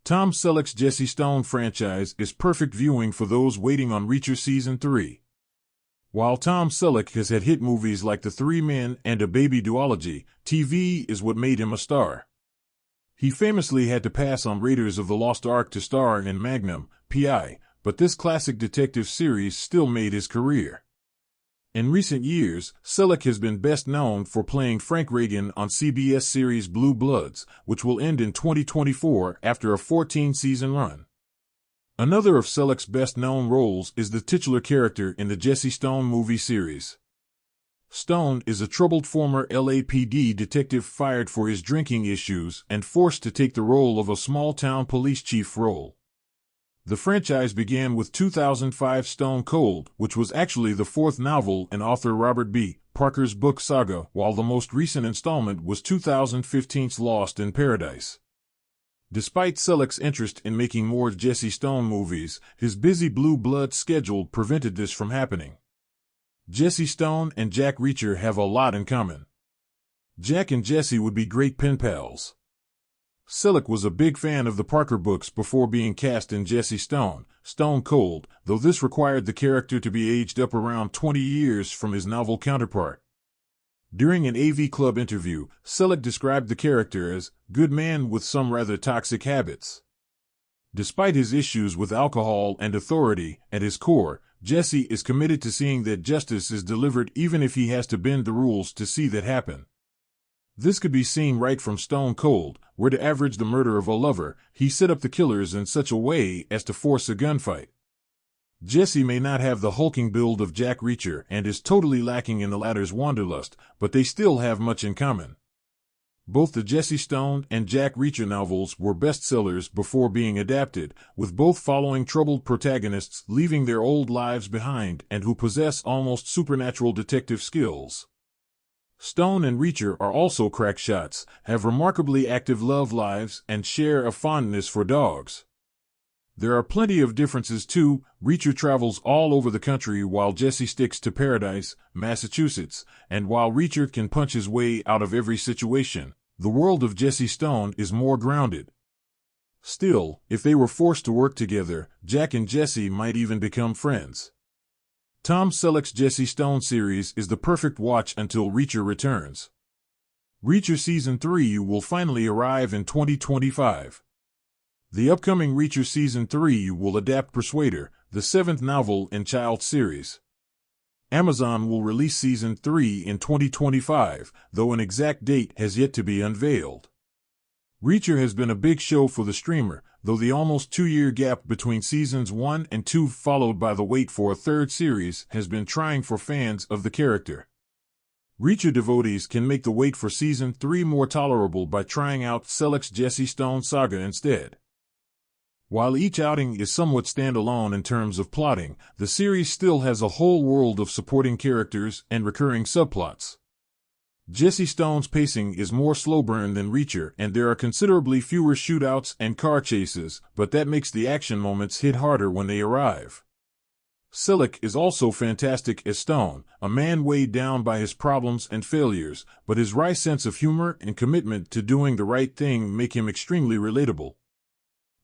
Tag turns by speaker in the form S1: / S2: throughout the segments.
S1: Tom Selleck's Jesse Stone franchise is perfect viewing for those waiting on Reacher Season 3. While Tom Selleck has had hit movies like The Three Men and A Baby Duology, TV is what made him a star. He famously had to pass on Raiders of the Lost Ark to star in Magnum, P.I., but this classic detective series still made his career. In recent years, Selleck has been best known for playing Frank Reagan on CBS series Blue Bloods, which will end in 2024 after a 14-season run. Another of Selleck's best-known roles is the titular character in the Jesse Stone movie series. Stone is a troubled former LAPD detective fired for his drinking issues and forced to take the role of a small-town police chief role. The franchise began with 2005 Stone Cold, which was actually the fourth novel in author Robert B. Parker's book saga, while the most recent installment was 2015's Lost in Paradise. Despite Selleck's interest in making more Jesse Stone movies, his busy Blue Blood schedule prevented this from happening. Jesse Stone and Jack Reacher have a lot in common. Jack and Jesse would be great pen pals. Selleck was a big fan of the Parker books before being cast in Jesse Stone, Stone Cold, though this required the character to be aged up around 20 years from his novel counterpart. During an AV Club interview, Selleck described the character as good man with some rather toxic habits. Despite his issues with alcohol and authority, at his core, Jesse is committed to seeing that justice is delivered even if he has to bend the rules to see that happen. This could be seen right from Stone Cold, where to average the murder of a lover, he set up the killers in such a way as to force a gunfight. Jesse may not have the hulking build of Jack Reacher and is totally lacking in the latter's wanderlust, but they still have much in common. Both the Jesse Stone and Jack Reacher novels were bestsellers before being adapted, with both following troubled protagonists leaving their old lives behind and who possess almost supernatural detective skills. Stone and Reacher are also crack shots, have remarkably active love lives, and share a fondness for dogs. There are plenty of differences too. Reacher travels all over the country while Jesse sticks to Paradise, Massachusetts, and while Reacher can punch his way out of every situation, the world of Jesse Stone is more grounded. Still, if they were forced to work together, Jack and Jesse might even become friends. Tom Selleck's Jesse Stone series is the perfect watch until Reacher returns. Reacher Season 3 will finally arrive in 2025. The upcoming Reacher Season 3 will adapt Persuader, the seventh novel in Child's series. Amazon will release Season 3 in 2025, though an exact date has yet to be unveiled. Reacher has been a big show for the streamer, though the almost 2-year gap between Seasons 1 and 2 followed by the wait for a third series has been trying for fans of the character. Reacher devotees can make the wait for Season 3 more tolerable by trying out Selleck's Jesse Stone saga instead. While each outing is somewhat standalone in terms of plotting, the series still has a whole world of supporting characters and recurring subplots. Jesse Stone's pacing is more slow burn than Reacher, and there are considerably fewer shootouts and car chases, but that makes the action moments hit harder when they arrive. Selleck is also fantastic as Stone, a man weighed down by his problems and failures, but his wry sense of humor and commitment to doing the right thing make him extremely relatable.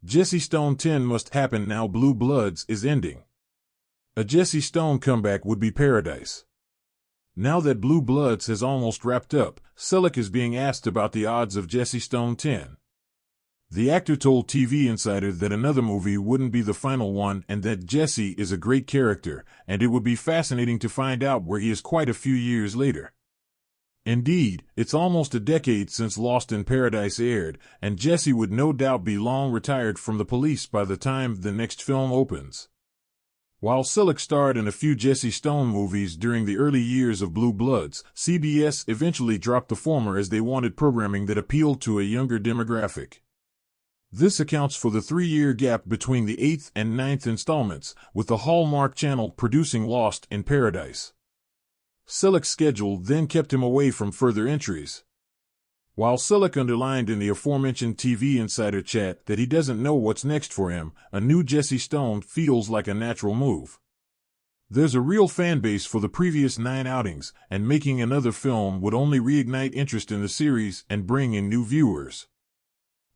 S1: Jesse Stone 10 must happen now. Blue Bloods is ending. A Jesse Stone comeback would be paradise. Now that Blue Bloods has almost wrapped up, Selleck is being asked about the odds of Jesse Stone 10. The actor told TV Insider that another movie wouldn't be the final one and that Jesse is a great character, and it would be fascinating to find out where he is quite a few years later. Indeed, it's almost a decade since Lost in Paradise aired, and Jesse would no doubt be long retired from the police by the time the next film opens. While Selleck starred in a few Jesse Stone movies during the early years of Blue Bloods, CBS eventually dropped the former as they wanted programming that appealed to a younger demographic. This accounts for the 3-year gap between the 8th and 9th installments, with the Hallmark Channel producing Lost in Paradise. Selleck's schedule then kept him away from further entries. While Selleck underlined in the aforementioned TV Insider chat that he doesn't know what's next for him, a new Jesse Stone feels like a natural move. There's a real fan base for the previous 9 outings, and making another film would only reignite interest in the series and bring in new viewers.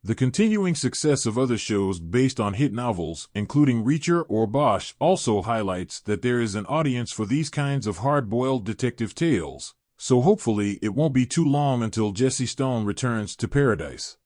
S1: The continuing success of other shows based on hit novels, including Reacher or Bosch, also highlights that there is an audience for these kinds of hard-boiled detective tales. So hopefully it won't be too long until Jesse Stone returns to paradise.